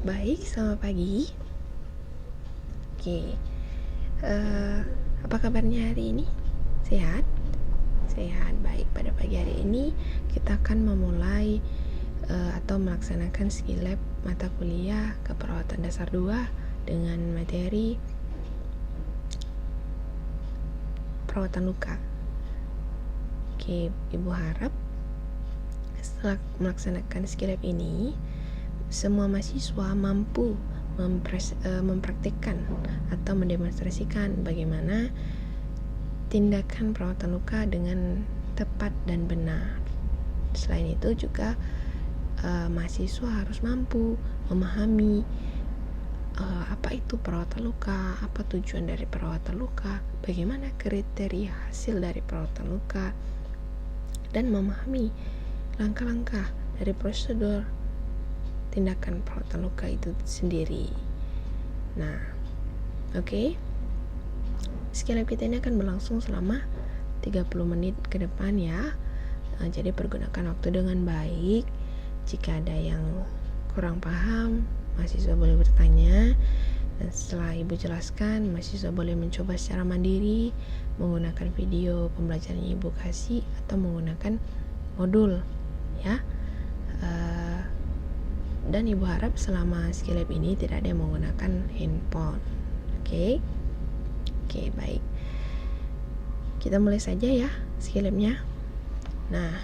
Baik, selamat pagi. Oke, apa kabarnya hari ini? Sehat? Sehat, baik. Pada pagi hari ini kita akan memulai atau melaksanakan skill lab mata kuliah keperawatan dasar 2 dengan materi perawatan luka. Oke, Ibu harap setelah melaksanakan skill lab ini semua mahasiswa mampu mempraktikkan atau mendemonstrasikan bagaimana tindakan perawatan luka dengan tepat dan benar. Selain itu juga mahasiswa harus mampu memahami apa itu perawatan luka, apa tujuan dari perawatan luka, bagaimana kriteria hasil dari perawatan luka, dan memahami langkah-langkah dari prosedur tindakan perawatan luka itu sendiri. Nah, oke. Skill lab kita ini akan berlangsung selama 30 menit ke depan ya. Jadi pergunakan waktu dengan baik. Jika ada yang kurang paham, mahasiswa boleh bertanya. Dan setelah Ibu jelaskan, mahasiswa boleh mencoba secara mandiri menggunakan video pembelajaran yang Ibu kasih atau menggunakan modul ya. Dan Ibu harap selama skill lab ini tidak ada yang menggunakan handphone. Oke, baik. Kita mulai saja ya skill labnya. Nah,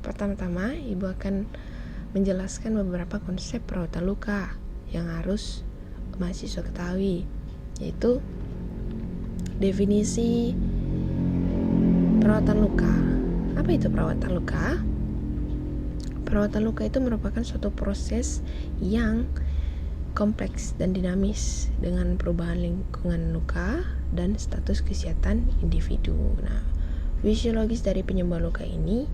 pertama-tama Ibu akan menjelaskan beberapa konsep perawatan luka yang harus mahasiswa ketahui, yaitu definisi perawatan luka. Apa itu perawatan luka? Perawatan luka itu merupakan suatu proses yang kompleks dan dinamis dengan perubahan lingkungan luka dan status kesehatan individu. Nah, fisiologis dari penyebab luka ini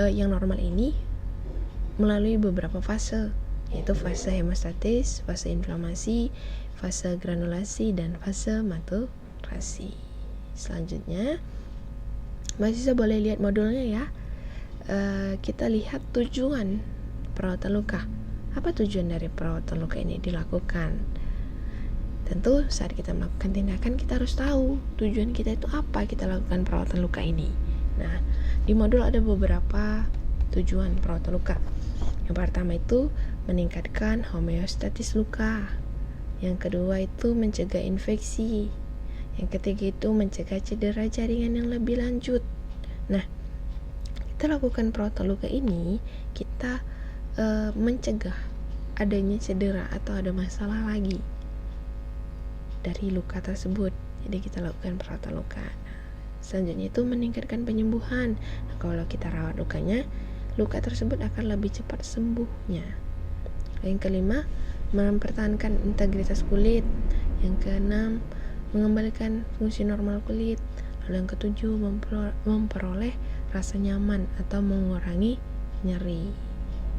yang normal ini melalui beberapa fase, yaitu fase hemostatis, fase inflamasi, fase granulasi, dan fase maturasi. Selanjutnya, mahasiswa boleh lihat modulnya ya. Kita lihat tujuan perawatan luka. Apa tujuan dari perawatan luka ini dilakukan? Tentu saat kita melakukan tindakan kita harus tahu tujuan kita itu apa kita lakukan perawatan luka ini. Nah, di modul ada beberapa tujuan perawatan luka. Yang pertama itu meningkatkan homeostatis luka. Yang kedua itu mencegah infeksi. Yang ketiga itu mencegah cedera jaringan yang lebih lanjut. Nah, kita lakukan perawatan luka ini, kita mencegah adanya cedera atau ada masalah lagi dari luka tersebut. Jadi kita lakukan perawatan luka. Nah, selanjutnya itu meningkatkan penyembuhan. Nah, kalau kita rawat lukanya, luka tersebut akan lebih cepat sembuhnya. Yang kelima, mempertahankan integritas kulit. Yang keenam, mengembalikan fungsi normal kulit. Lalu yang ketujuh, memperoleh rasa nyaman atau mengurangi nyeri.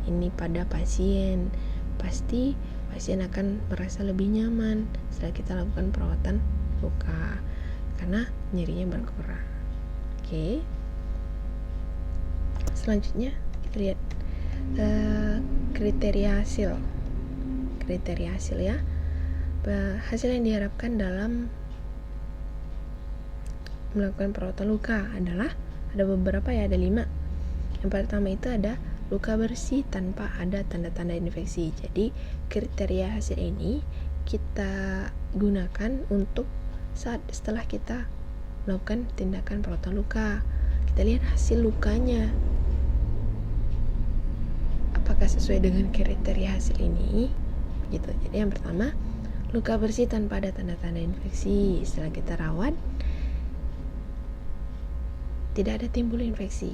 Ini pada pasien. Pasti pasien akan merasa lebih nyaman setelah kita lakukan perawatan luka karena nyerinya berkurang. Oke. Selanjutnya kita lihat kriteria hasil. Kriteria hasil ya. Hasil yang diharapkan dalam melakukan perawatan luka adalah ada beberapa ya, ada 5. Yang pertama itu ada luka bersih tanpa ada tanda-tanda infeksi. Jadi kriteria hasil ini kita gunakan untuk setelah kita melakukan tindakan perawatan luka. Kita lihat hasil lukanya apakah sesuai dengan kriteria hasil ini gitu. Jadi yang pertama, luka bersih tanpa ada tanda-tanda infeksi. Setelah kita rawat tidak ada timbul infeksi.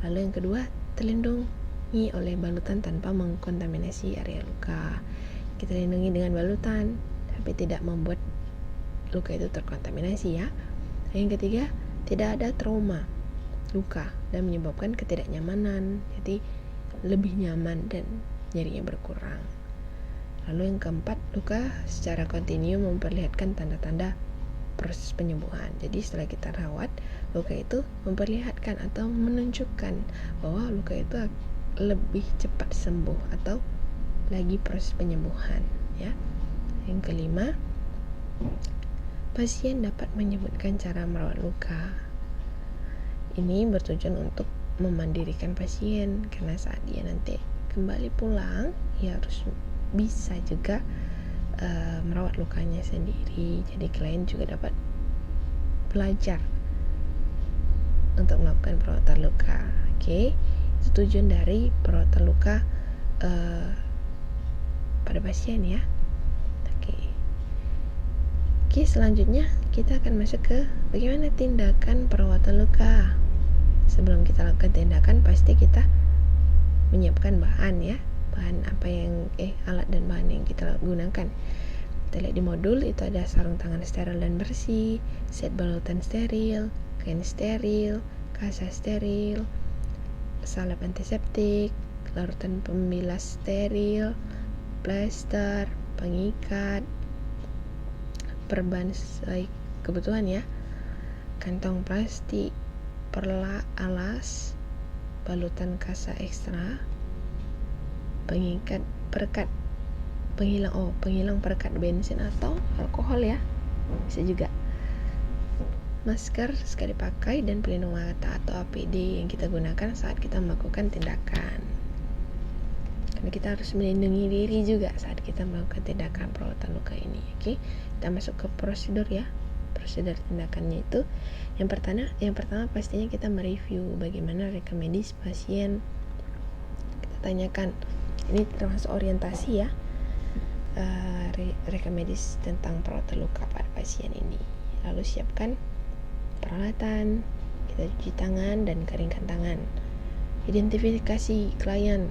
Lalu yang kedua, terlindungi oleh balutan tanpa mengkontaminasi area luka. Kita lindungi dengan balutan, tapi tidak membuat luka itu terkontaminasi ya. Yang ketiga, tidak ada trauma luka dan menyebabkan ketidaknyamanan. Jadi lebih nyaman dan nyerinya berkurang. Lalu yang keempat, luka secara kontinu memperlihatkan tanda-tanda proses penyembuhan. Jadi setelah kita rawat, luka itu memperlihatkan atau menunjukkan bahwa luka itu lebih cepat sembuh atau lagi proses penyembuhan, ya. Yang kelima, pasien dapat menyebutkan cara merawat luka. Ini bertujuan untuk memandirikan pasien, karena saat dia nanti kembali pulang, ia harus bisa juga merawat lukanya sendiri. Jadi klien juga dapat belajar untuk melakukan perawatan luka. Oke, itu tujuan dari perawatan luka pada pasien, ya. Oke, selanjutnya kita akan masuk ke bagaimana tindakan perawatan luka. Sebelum kita lakukan tindakan, pasti kita menyiapkan bahan, ya. Bahan apa yang alat dan bahan yang kita gunakan. Kita lihat di modul itu ada sarung tangan steril dan bersih, set balutan steril, kain steril, kasa steril, salep antiseptik, larutan pembilas steril, plester, pengikat, perban sesuai kebutuhan, ya, kantong plastik, perla alas, balutan kasa ekstra, pengikat perekat, penghilang perekat bensin atau alkohol, ya, bisa juga, masker sekali pakai, dan pelindung mata atau APD yang kita gunakan saat kita melakukan tindakan. Karena kita harus melindungi diri juga saat kita melakukan tindakan perawatan luka ini. Oke, kita masuk ke prosedur, ya. Prosedur tindakannya itu yang pertama pastinya kita mereview bagaimana rekam medis pasien. Kita tanyakan, ini termasuk orientasi, ya, rekam medis tentang perawatan luka pada pasien ini. Lalu siapkan peralatan, kita cuci tangan dan keringkan tangan. Identifikasi klien,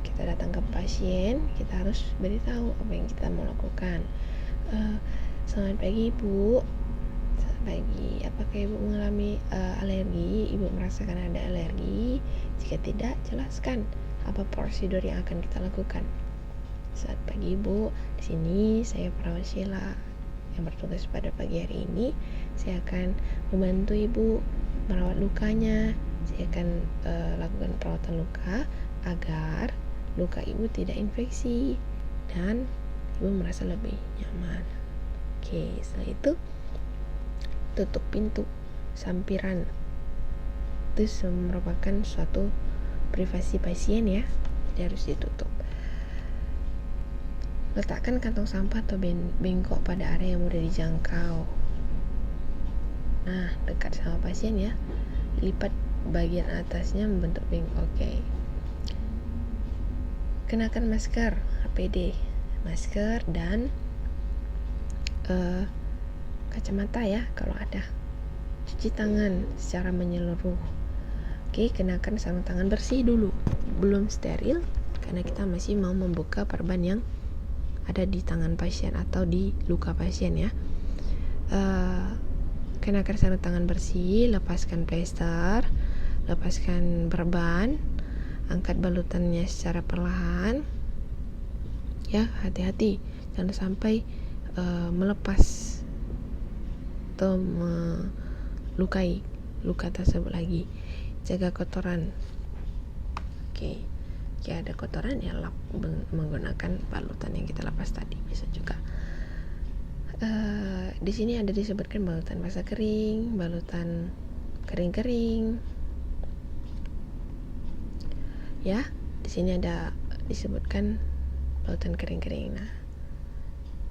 kita datang ke pasien, kita harus beritahu apa yang kita mau lakukan. Selamat pagi Ibu, selamat pagi, apakah Ibu mengalami alergi? Ibu merasakan ada alergi? Jika tidak, jelaskan apa prosedur yang akan kita lakukan. Selamat pagi Ibu, di sini saya perawat Sheila yang bertugas pada pagi hari ini. Saya akan membantu Ibu merawat lukanya. Saya akan lakukan perawatan luka agar luka Ibu tidak infeksi dan Ibu merasa lebih nyaman. Oke, setelah itu tutup pintu sampiran. Itu merupakan suatu privasi pasien, ya, jadi harus ditutup. Letakkan kantong sampah atau bengkok pada area yang mudah dijangkau. Nah, dekat sama pasien, ya. Lipat bagian atasnya membentuk bengkok. Oke. Kenakan masker, APD, masker dan kacamata, ya, kalau ada. Cuci tangan secara menyeluruh. Oke, kenakan sarung tangan bersih dulu, belum steril, karena kita masih mau membuka perban yang ada di tangan pasien atau di luka pasien, ya. Kenakan sarung tangan bersih, lepaskan plester, lepaskan perban, angkat balutannya secara perlahan, ya, hati-hati jangan sampai melepas atau melukai luka tersebut lagi. Jaga kotoran. Oke, jika ada kotoran, ya lap menggunakan balutan yang kita lepas tadi, bisa juga. Di sini ada disebutkan balutan basah kering, balutan kering-kering, ya. Di sini ada disebutkan balutan kering-kering. Nah,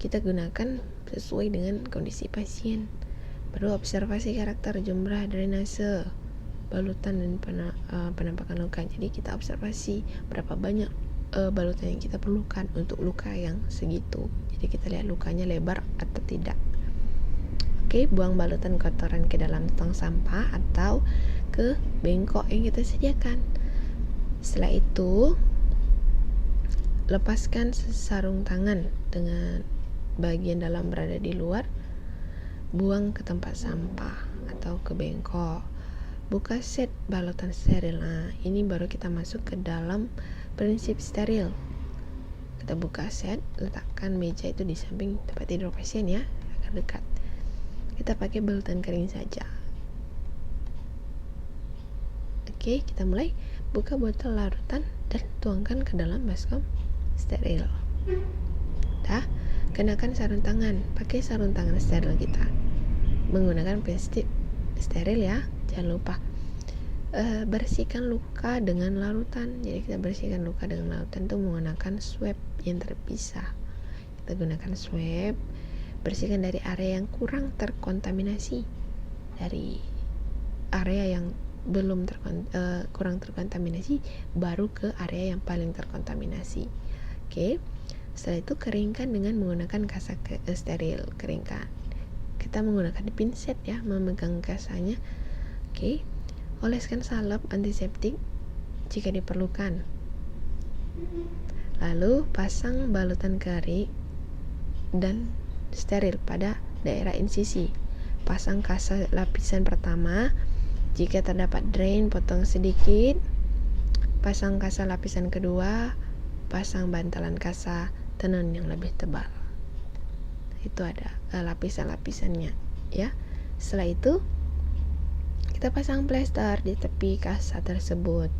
kita gunakan sesuai dengan kondisi pasien. Perlu observasi karakter, jumlah, drainase balutan dan penampakan luka. Jadi kita observasi berapa banyak balutan yang kita perlukan untuk luka yang segitu. Jadi kita lihat lukanya lebar atau tidak. Oke, buang balutan kotoran ke dalam tong sampah atau ke bengkok yang kita sediakan. Setelah itu, lepaskan sarung tangan dengan bagian dalam berada di luar. Buang ke tempat sampah atau ke bengkok. Buka set balutan steril. Nah, ini baru kita masuk ke dalam prinsip steril. Kita buka set, letakkan meja itu di samping tempat tidur pasien, ya, agar dekat. kita pakai balutan kering saja. Oke, kita mulai. Buka botol larutan dan tuangkan ke dalam baskom steril. Dah, kenakan sarung tangan. Pakai sarung tangan steril kita. Menggunakan plastik steril ya, jangan lupa. Bersihkan luka dengan larutan. Jadi kita bersihkan luka dengan larutan itu menggunakan swab yang terpisah. Kita gunakan swab, bersihkan dari area yang kurang terkontaminasi, dari area yang belum kurang terkontaminasi, baru ke area yang paling terkontaminasi. Oke. Setelah itu keringkan dengan menggunakan kasa steril. Keringkan. Kita menggunakan pinset ya, memegang kasanya. Oke. Oleskan salep antiseptik jika diperlukan. Lalu pasang balutan kering dan steril pada daerah insisi. Pasang kasa lapisan pertama. Jika terdapat drain, potong sedikit. Pasang kasa lapisan kedua. Pasang bantalan kasa tenun yang lebih tebal. Itu ada lapisan-lapisannya ya. Setelah itu kita pasang plester di tepi kasa tersebut.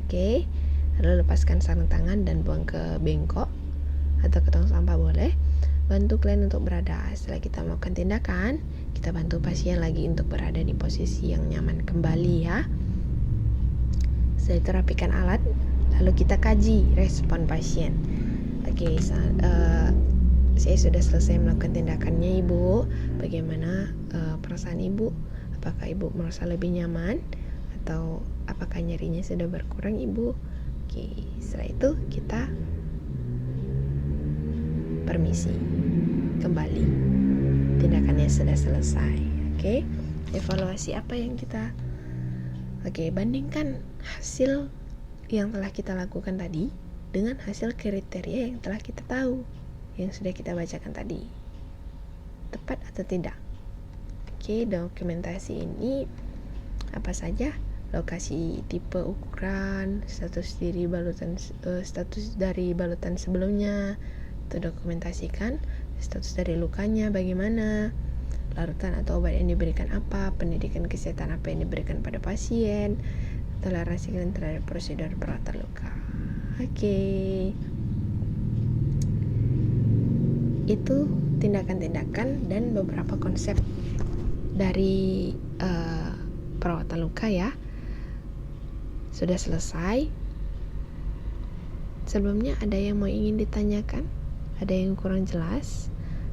Oke. Lalu lepaskan sarung tangan dan buang ke bengkok atau ke tong sampah boleh. Bantu klien untuk berada. Setelah kita melakukan tindakan, kita bantu pasien lagi untuk berada di posisi yang nyaman kembali ya. Setelah itu rapikan alat, lalu kita kaji respon pasien. Oke, saya sudah selesai melakukan tindakannya Ibu. Bagaimana perasaan Ibu? Apakah Ibu merasa lebih nyaman? Atau apakah nyerinya sudah berkurang Ibu? Oke, setelah itu kita permisi kembali, tindakannya sudah selesai. Oke, evaluasi apa yang kita bandingkan hasil yang telah kita lakukan tadi dengan hasil kriteria yang telah kita tahu, yang sudah kita bacakan tadi, tepat atau tidak. Oke, dokumentasi ini apa saja? Lokasi, tipe, ukuran, status dari balutan sebelumnya, itu dokumentasikan. Status dari lukanya bagaimana, larutan atau obat yang diberikan apa, pendidikan kesehatan apa yang diberikan pada pasien, toleransi klien terhadap prosedur perawatan luka. Oke. Itu tindakan-tindakan dan beberapa konsep dari perawatan luka ya. Sudah selesai. Sebelumnya ada yang mau ingin ditanyakan? Ada yang kurang jelas?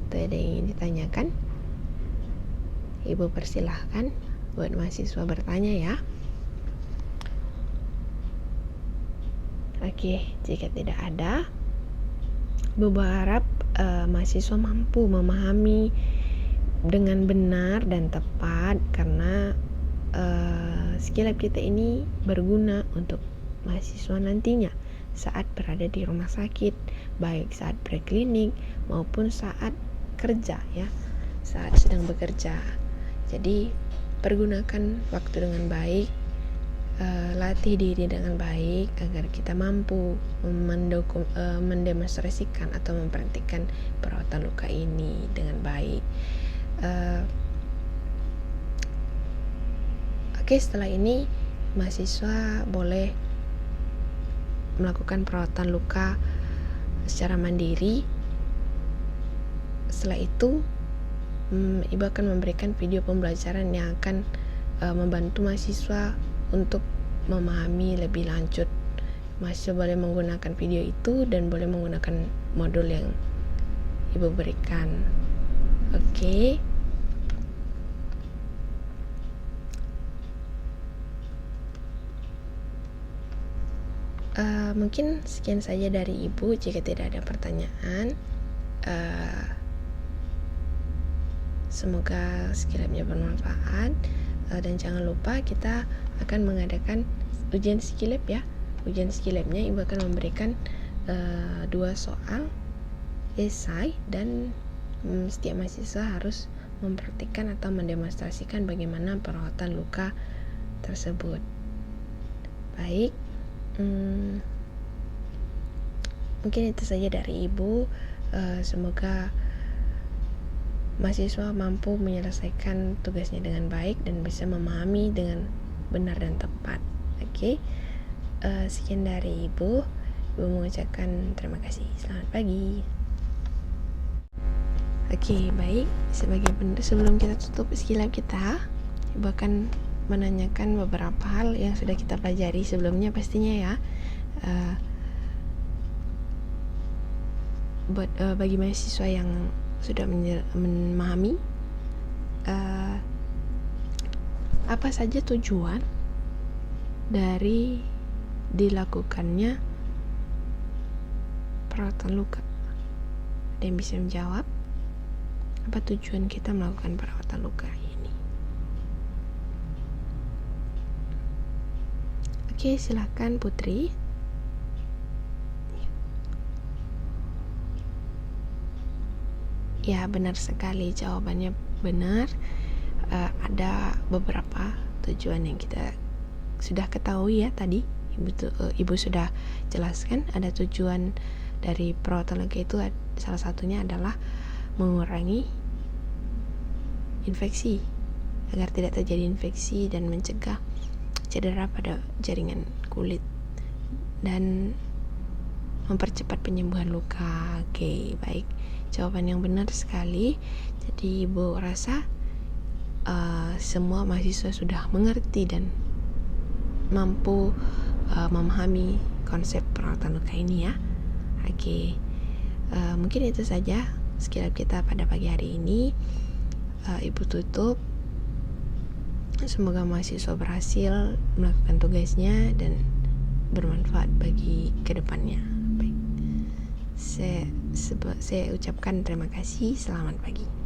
Atau ada yang ingin ditanyakan? Ibu persilahkan buat mahasiswa bertanya ya. Oke, jika tidak ada, Ibu berharap mahasiswa mampu memahami dengan benar dan tepat, karena skill lab kita ini berguna untuk mahasiswa nantinya saat berada di rumah sakit, baik saat preklinik maupun saat kerja ya, saat sedang bekerja. Jadi pergunakan waktu dengan baik, latih diri dengan baik agar kita mampu mendemonstrasikan atau mempraktikkan perawatan luka ini dengan baik. Oke, setelah ini mahasiswa boleh melakukan perawatan luka secara mandiri. Setelah itu Ibu akan memberikan video pembelajaran yang akan membantu mahasiswa untuk memahami lebih lanjut. Mahasiswa boleh menggunakan video itu dan boleh menggunakan modul yang Ibu berikan. Oke. Mungkin sekian saja dari Ibu. Jika tidak ada pertanyaan, semoga skill-labnya bermanfaat, dan jangan lupa kita akan mengadakan ujian skill-lab ya. Ujian skill-labnya Ibu akan memberikan 2 soal esai, dan setiap mahasiswa harus mempraktikkan atau mendemonstrasikan bagaimana perawatan luka tersebut. Baik, mungkin itu saja dari Ibu. Semoga mahasiswa mampu menyelesaikan tugasnya dengan baik dan bisa memahami dengan benar dan tepat. Oke. Sekian dari Ibu. Ibu mengucapkan terima kasih. Selamat pagi. Oke, baik. Sebelum kita tutup skilab kita, Ibu akan menanyakan beberapa hal yang sudah kita pelajari sebelumnya pastinya ya. Bagi mahasiswa yang sudah memahami apa saja tujuan dari dilakukannya perawatan luka. Ada yang bisa menjawab? Apa tujuan kita melakukan perawatan luka ini? Oke, silakan Putri. Ya, benar sekali, jawabannya benar. Ada beberapa tujuan yang kita sudah ketahui ya tadi. Ibu sudah jelaskan ada tujuan dari perawatan luka itu, salah satunya adalah mengurangi infeksi agar tidak terjadi infeksi dan mencegah cedera pada jaringan kulit dan mempercepat penyembuhan luka. Oke, baik, jawaban yang benar sekali. Jadi Ibu rasa semua mahasiswa sudah mengerti dan mampu memahami konsep perawatan luka ini ya. Oke, mungkin itu saja skilab kita pada pagi hari ini. Ibu tutup. Semoga mahasiswa berhasil melakukan tugasnya dan bermanfaat bagi kedepannya. Baik, saya ucapkan terima kasih. Selamat pagi.